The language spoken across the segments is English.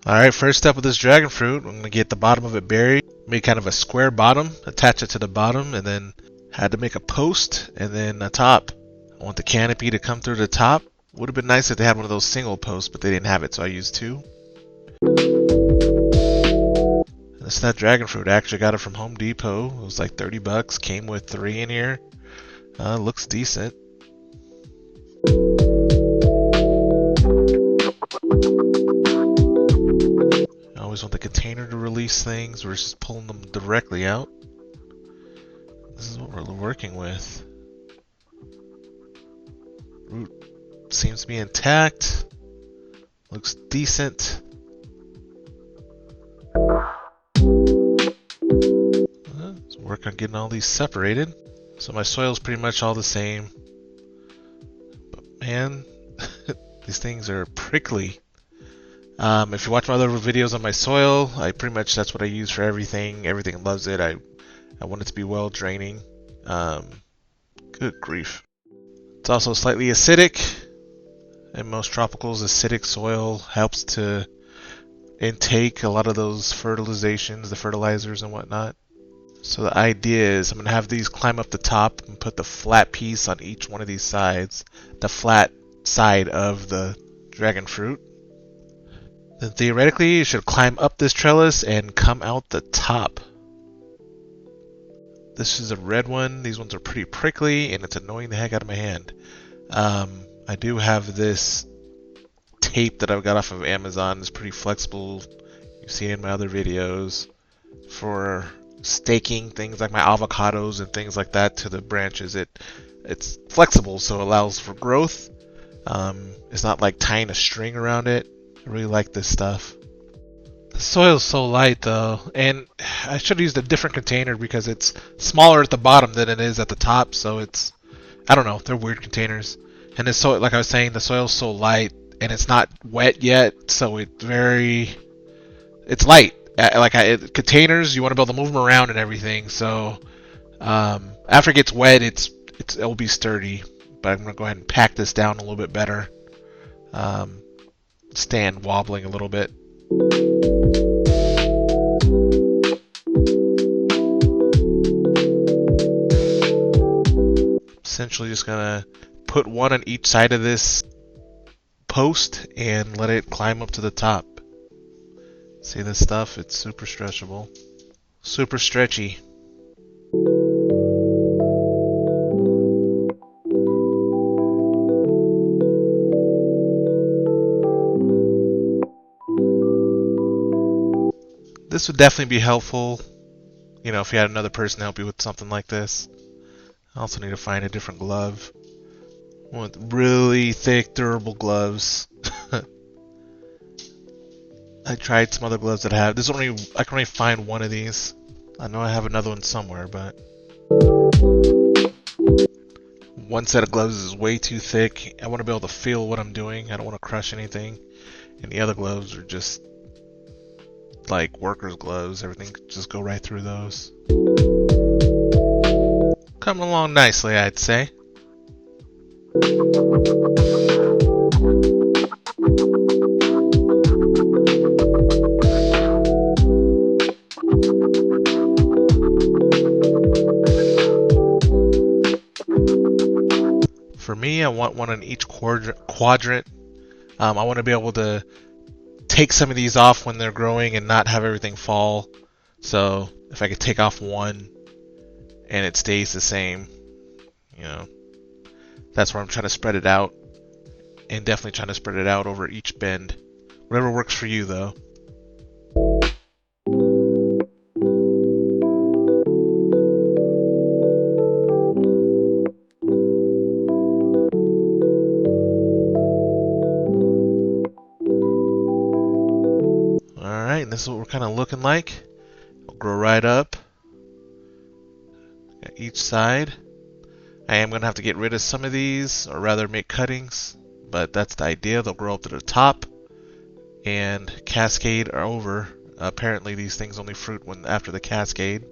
Alright, first step with this dragon fruit, I'm going to get the bottom of it buried, make kind of a square bottom, attach it to the bottom, and then had to make a post, and then a top. I want the canopy to come through the top. Would have been nice if they had one of those single posts, but they didn't have it, so I used two. That's that dragon fruit. I actually got it from Home Depot. It was like 30 bucks. Came with 3 in here. Looks decent. I always want the container to release things versus pulling them directly out. This is what we're working with. Root seems to be intact. Looks decent. Let's work on getting all these separated. So my soil's pretty much all the same. But man, these things are prickly. If you watch my other videos on my soil, that's what I use for everything. Everything loves it. I want it to be well draining. Good grief. It's also slightly acidic. In most tropicals, acidic soil helps to intake a lot of those fertilizations, the fertilizers and whatnot. So the idea is I'm going to have these climb up the top and put the flat piece on each one of these sides, the flat side of the dragon fruit. Then theoretically, you should climb up this trellis and come out the top. This is a red one. These ones are pretty prickly, and it's annoying the heck out of my hand. I do have this tape that I've got off of Amazon. It's pretty flexible. You've seen it in my other videos for staking things like my avocados and things like that to the branches. It's flexible, so it allows for growth. It's not like tying a string around it. I really like this stuff. The soil's so light though, and I should have used a different container because it's smaller at the bottom than it is at the top, so I don't know, they're weird containers. And it's so, like I was saying, the soil's so light, and it's not wet yet, so it's light. Containers, you want to be able to move them around and everything, so after it gets wet, it'll be sturdy, but I'm going to go ahead and pack this down a little bit better. Stand wobbling a little bit. Essentially just gonna put one on each side of this post and let it climb up to the top. See this stuff? It's super stretchable. Super stretchy. This would definitely be helpful, if you had another person help you with something like this. I also need to find a different glove. I want really thick, durable gloves. I tried some other gloves that I have. I can only find one of these. I know I have another one somewhere, but one set of gloves is way too thick. I want to be able to feel what I'm doing. I don't want to crush anything. And the other gloves are just like workers' gloves. Everything could just go right through those. Coming along nicely, I'd say. For me, I want one on each quadrant. I want to be able to take some of these off when they're growing and not have everything fall. So if I could take off one and it stays the same, that's where I'm trying to spread it out, and definitely trying to spread it out over each bend. Whatever works for you though. Alright, and this is what we're kind of looking like. It'll grow right up. Got each side. I am going to have to get rid of some of these, or rather make cuttings, but that's the idea. They'll grow up to the top and cascade over. Apparently these things only fruit after the cascade.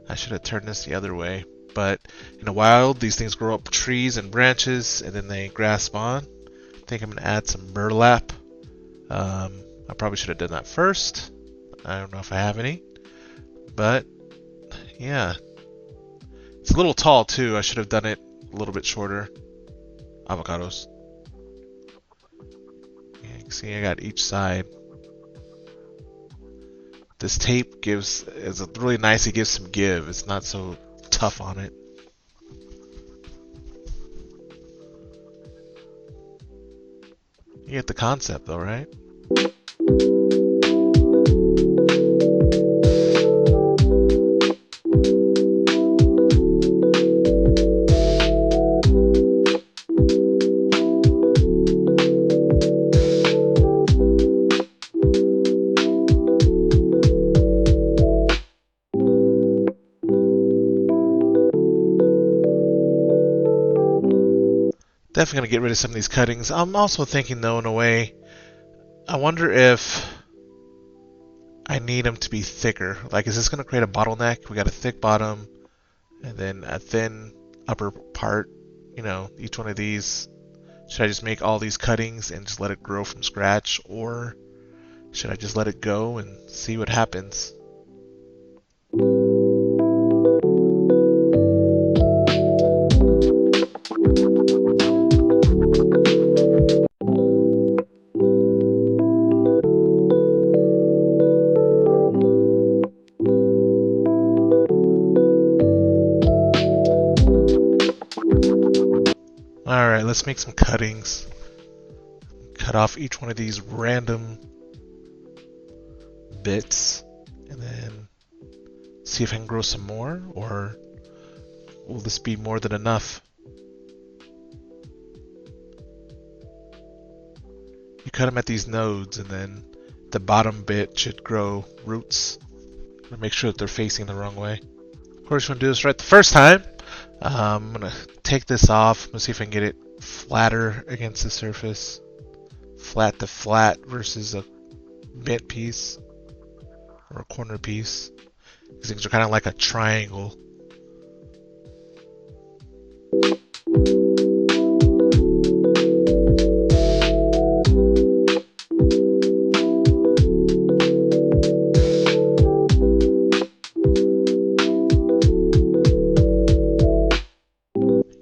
I should have turned this the other way. But in the wild, these things grow up trees and branches, and then they grass spawn. I think I'm going to add some burlap. I I probably should have done that first. I don't know if I have any, but yeah. It's a little tall too. I should have done it a little bit shorter. Avocados. Yeah, you can see I got each side. This tape is really nice. It gives some give. It's not so tough on it. You get the concept though, right? Definitely gonna get rid of some of these cuttings. I'm also thinking though, in a way, I wonder if I need them to be thicker. Like, is this gonna create a bottleneck? We got a thick bottom and then a thin upper part. You know, each one of these. Should I just make all these cuttings and just let it grow from scratch, or should I just let it go and see what happens? Alright, let's make some cuttings. Cut off each one of these random bits and then see if I can grow some more, or will this be more than enough? You cut them at these nodes and then the bottom bit should grow roots. Make sure that they're facing the wrong way. Of course, you want to do this right the first time. I'm going to take this off. Let's see if I can get it flatter against the surface. Flat to flat versus a bent piece or a corner piece. These things are kind of like a triangle.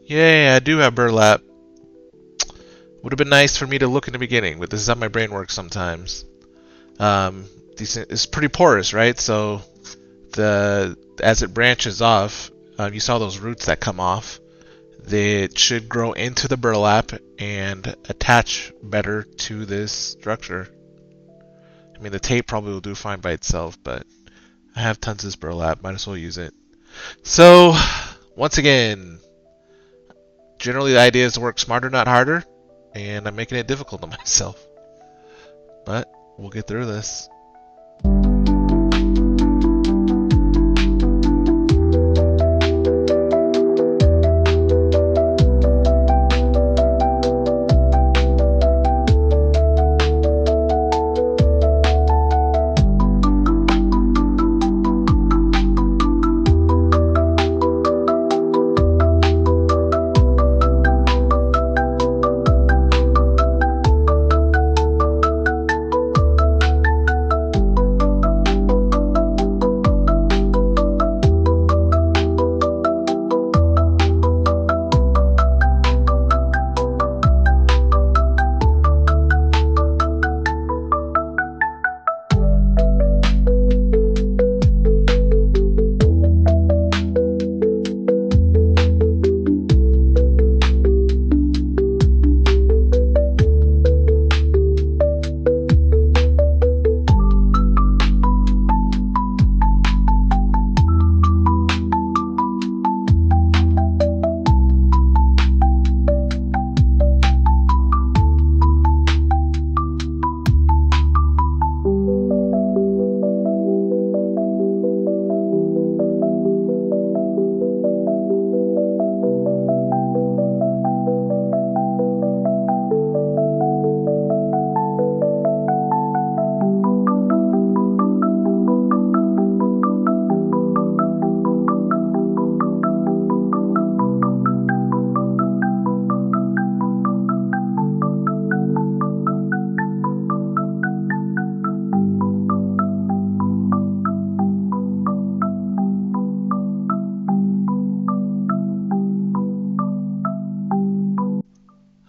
Yay, I do have burlap. Would have been nice for me to look in the beginning, but this is how my brain works sometimes. It's pretty porous, right? So as it branches off, you saw those roots that come off. They should grow into the burlap and attach better to this structure. I mean, the tape probably will do fine by itself, but I have tons of this burlap. Might as well use it. So, once again, generally the idea is to work smarter, not harder, and I'm making it difficult on myself. But we'll get through this.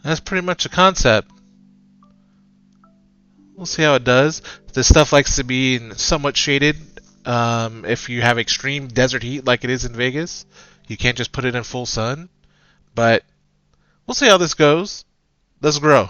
That's pretty much a concept. We'll see how it does. This stuff likes to be somewhat shaded. If you have extreme desert heat like it is in Vegas, you can't just put it in full sun. But we'll see how this goes. Let's grow.